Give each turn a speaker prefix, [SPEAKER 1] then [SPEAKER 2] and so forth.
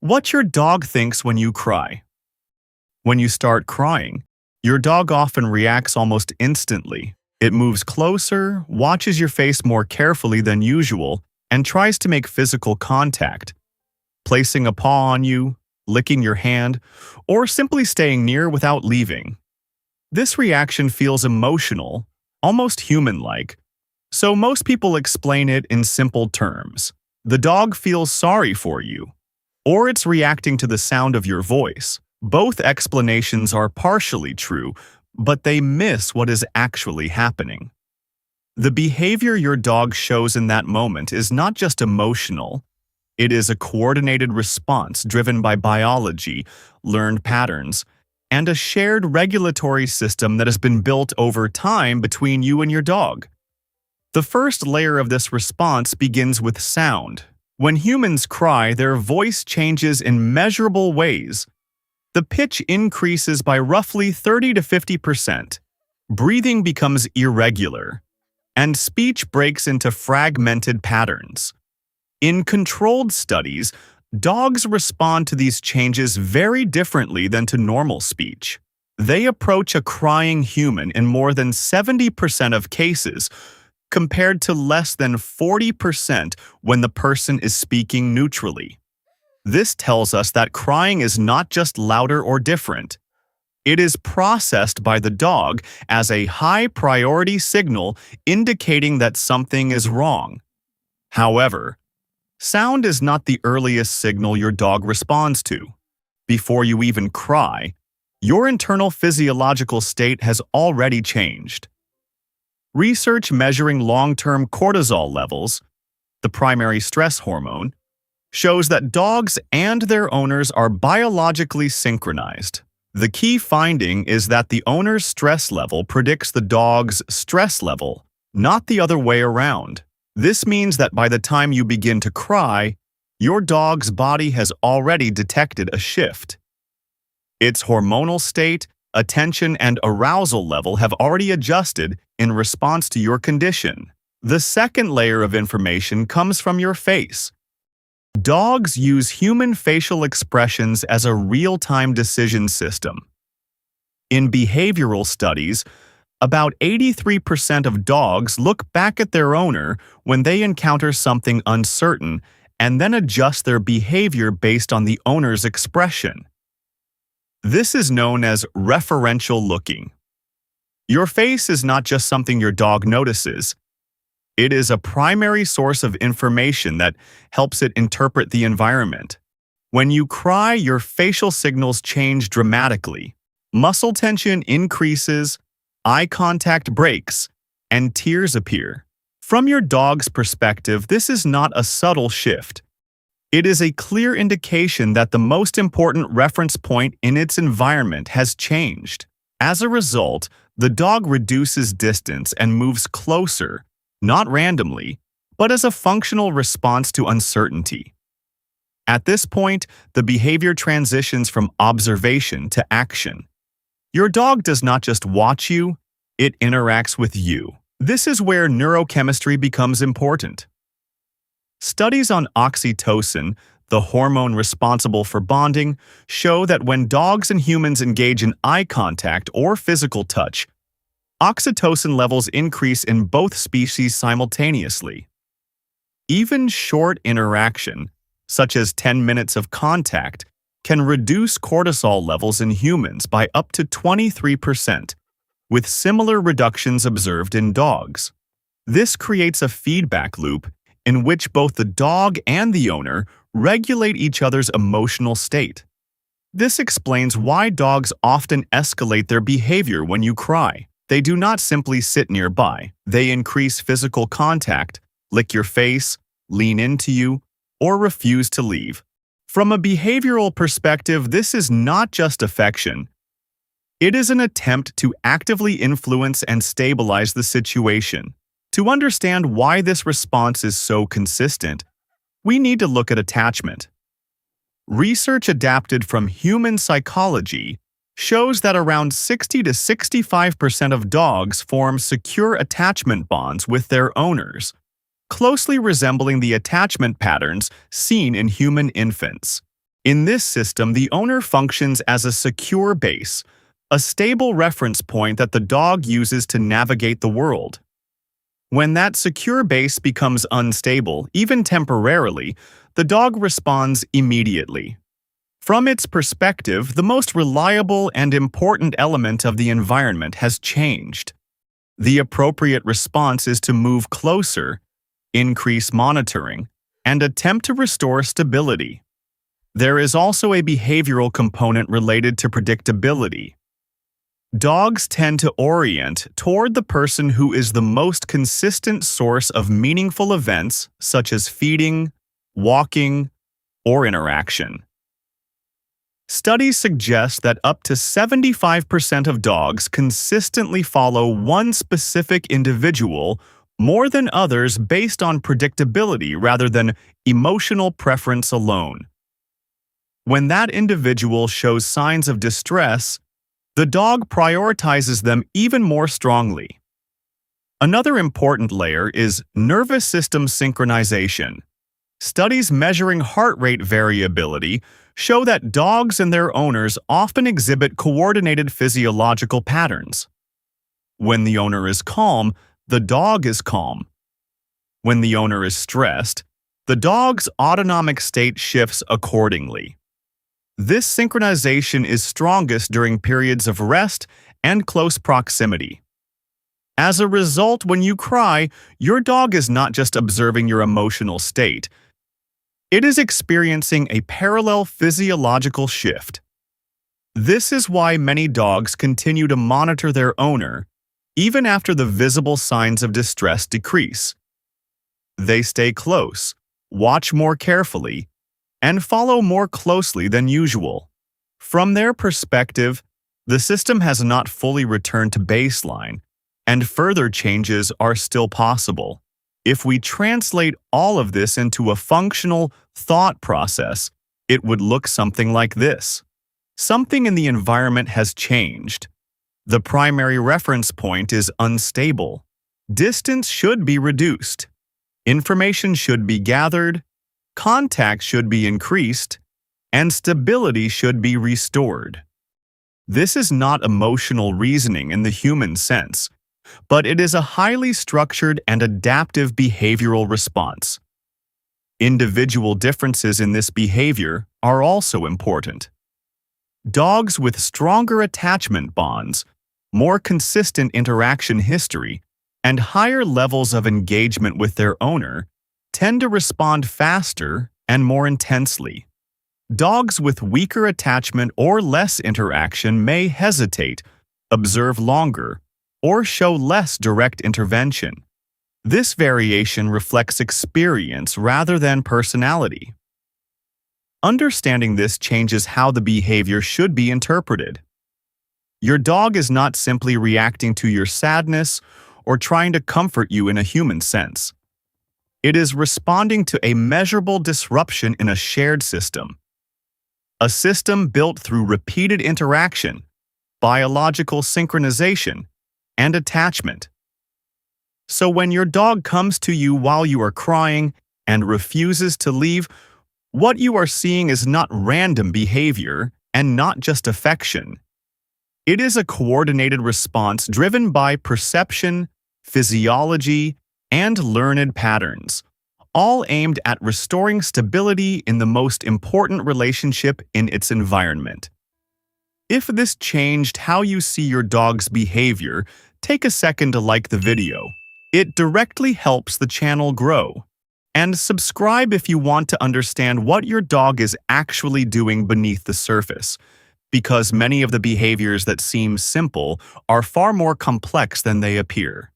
[SPEAKER 1] What your dog thinks when you cry. When you start crying, your dog often reacts almost instantly. It moves closer, watches your face more carefully than usual, and tries to make physical contact, placing a paw on you, licking your hand, or simply staying near without leaving. This reaction feels emotional, almost human-like, so most people explain it in simple terms. The dog feels sorry for you, or it's reacting to the sound of your voice. Both explanations are partially true, but they miss what is actually happening. The behavior your dog shows in that moment is not just emotional. It is a coordinated response driven by biology, learned patterns, and a shared regulatory system that has been built over time between you and your dog. The first layer of this response begins with sound. When humans cry, their voice changes in measurable ways. The pitch increases by roughly 30 to 50%. Breathing becomes irregular, and speech breaks into fragmented patterns. In controlled studies, dogs respond to these changes very differently than to normal speech. They approach a crying human in more than 70% of cases, compared to less than 40% when the person is speaking neutrally. This tells us that crying is not just louder or different. It is processed by the dog as a high-priority signal indicating that something is wrong. However, sound is not the earliest signal your dog responds to. Before you even cry, your internal physiological state has already changed. Research measuring long-term cortisol levels, the primary stress hormone, shows that dogs and their owners are biologically synchronized. The key finding is that the owner's stress level predicts the dog's stress level, not the other way around. This means that by the time you begin to cry, your dog's body has already detected a shift. Its hormonal state, attention, and arousal level have already adjusted in response to your condition. The second layer of information comes from your face. Dogs use human facial expressions as a real-time decision system. In behavioral studies, about 83% of dogs look back at their owner when they encounter something uncertain and then adjust their behavior based on the owner's expression. This is known as referential looking. Your face is not just something your dog notices. It is a primary source of information that helps it interpret the environment. When you cry, your facial signals change dramatically. Muscle tension increases, eye contact breaks, and tears appear. From your dog's perspective, this is not a subtle shift. It is a clear indication that the most important reference point in its environment has changed. As a result, the dog reduces distance and moves closer, not randomly, but as a functional response to uncertainty. At this point, the behavior transitions from observation to action. Your dog does not just watch you, it interacts with you. This is where neurochemistry becomes important. Studies on oxytocin, the hormone responsible for bonding, show that when dogs and humans engage in eye contact or physical touch, oxytocin levels increase in both species simultaneously. Even short interaction, such as 10 minutes of contact, can reduce cortisol levels in humans by up to 23%, with similar reductions observed in dogs. This creates a feedback loop in which both the dog and the owner regulate each other's emotional state. This explains why dogs often escalate their behavior when you cry. They do not simply sit nearby. They increase physical contact, lick your face, lean into you, or refuse to leave. From a behavioral perspective, this is not just affection. It is an attempt to actively influence and stabilize the situation. To understand why this response is so consistent, we need to look at attachment. Research adapted from human psychology shows that around 60 to 65% of dogs form secure attachment bonds with their owners, closely resembling the attachment patterns seen in human infants. In this system, the owner functions as a secure base, a stable reference point that the dog uses to navigate the world. When that secure base becomes unstable, even temporarily, the dog responds immediately. From its perspective, the most reliable and important element of the environment has changed. The appropriate response is to move closer, increase monitoring, and attempt to restore stability. There is also a behavioral component related to predictability. Dogs tend to orient toward the person who is the most consistent source of meaningful events such as feeding, walking, or interaction. Studies suggest that up to 75% of dogs consistently follow one specific individual more than others based on predictability rather than emotional preference alone. When that individual shows signs of distress, the dog prioritizes them even more strongly. Another important layer is nervous system synchronization. Studies measuring heart rate variability show that dogs and their owners often exhibit coordinated physiological patterns. When the owner is calm, the dog is calm. When the owner is stressed, the dog's autonomic state shifts accordingly. This synchronization is strongest during periods of rest and close proximity. As a result, when you cry, your dog is not just observing your emotional state. It is experiencing a parallel physiological shift. This is why many dogs continue to monitor their owner, even after the visible signs of distress decrease. They stay close, watch more carefully, and follow more closely than usual. From their perspective, the system has not fully returned to baseline, and further changes are still possible. If we translate all of this into a functional thought process, it would look something like this. Something in the environment has changed. The primary reference point is unstable. Distance should be reduced. Information should be gathered. Contact should be increased. And stability should be restored. This is not emotional reasoning in the human sense, but it is a highly structured and adaptive behavioral response. Individual differences in this behavior are also important. Dogs with stronger attachment bonds, more consistent interaction history, and higher levels of engagement with their owner tend to respond faster and more intensely. Dogs with weaker attachment or less interaction may hesitate, observe longer, or show less direct intervention. This variation reflects experience rather than personality. Understanding this changes how the behavior should be interpreted. Your dog is not simply reacting to your sadness or trying to comfort you in a human sense. It is responding to a measurable disruption in a shared system. A system built through repeated interaction, biological synchronization, and attachment. So when your dog comes to you while you are crying and refuses to leave, what you are seeing is not random behavior and not just affection. It is a coordinated response driven by perception, physiology, and learned patterns, all aimed at restoring stability in the most important relationship in its environment. If this changed how you see your dog's behavior, take a second to like the video. It directly helps the channel grow. And subscribe if you want to understand what your dog is actually doing beneath the surface, because many of the behaviors that seem simple are far more complex than they appear.